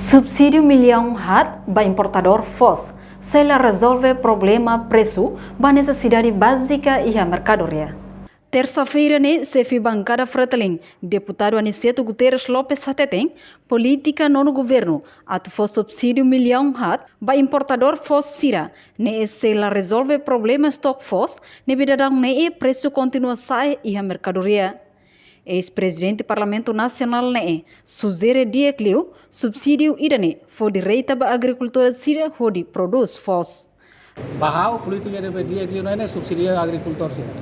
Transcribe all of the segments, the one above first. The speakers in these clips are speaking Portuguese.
Subsídio milhão hat ba importador FOS, sela resolve problema preço ba necessidade básica e a mercadoria. Terça-feira, chefe bancada Fretilin, deputado Aniceto Guterres Lopes Sateten, política no governo, atu for subsídio milhão hat ba importador FOS Sira, ne sela resolve problema stock FOS, ne bidadang ne preço continua sai e a mercadoria. Ex-presidente do Parlamento Nacional ne Suzere Diecliu, subsídio idane for direita ba agricultura Sira hodi produz FOS. Bahau política de Diecliu ne subsídio agricultor Sira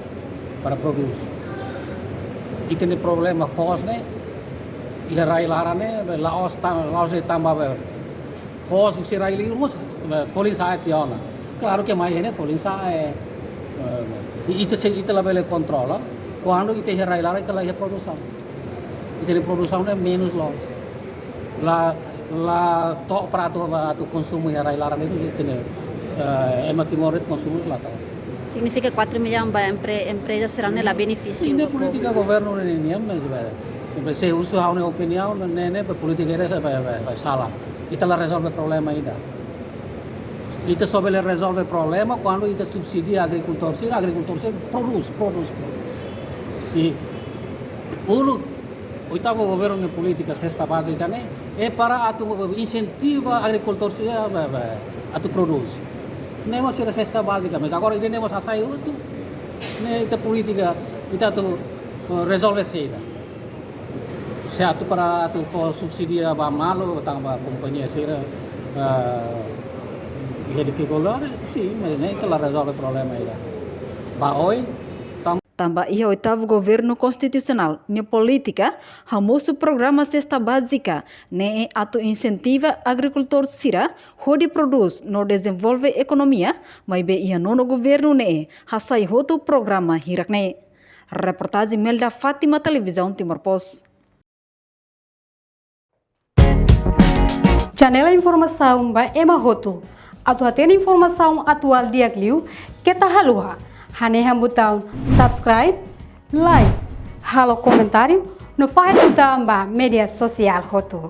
para produz. E tem problema FOS ne, e a railara ne, laos tambah FOS usi raili umus folin sa tiona. Claro que mais ne folin sa itu la bele controla. Quando ite railara que la produção. Ite produção é menos loss. La to para tu consumo e railara ne ite é matimoret consumo lá tá. Significa 4 milhões de empresas serão nela benefício. Sim, a política governo nem mas se usa a opinião nem política vai salah. Ita la resolve problema ainda. Ita só vai resolve problema quando ita subsidia agricultor se produz. E oitavo governo de política cesta básica né é para incentiva agricultor se a tu produz. Nem uma cesta básica, mas agora ele nem vai sair outro, nem ita política ita tu resolve seida. Se atu para tu subsidia ba malo tambah companhia seira dificuldade, sim, mas nem ela resolve problema aí. Ba oi Tambah ia oitavo governo constitucional, ne política, hamoso programa cesta básica, ne atu incentiva agricultor Sira, hodi produz, no desenvolve economia, mas be ia nono governo ne, hasai hotu programa hirak ne. Reportagem Melda Fátima, Televisão Timor Post. Janela informação ba Ema Hotu. Atu tem informação atual dia Clio, que tá halua. Hane botão subscribe, like, halo comentário, no faz botão ba media social Hotu.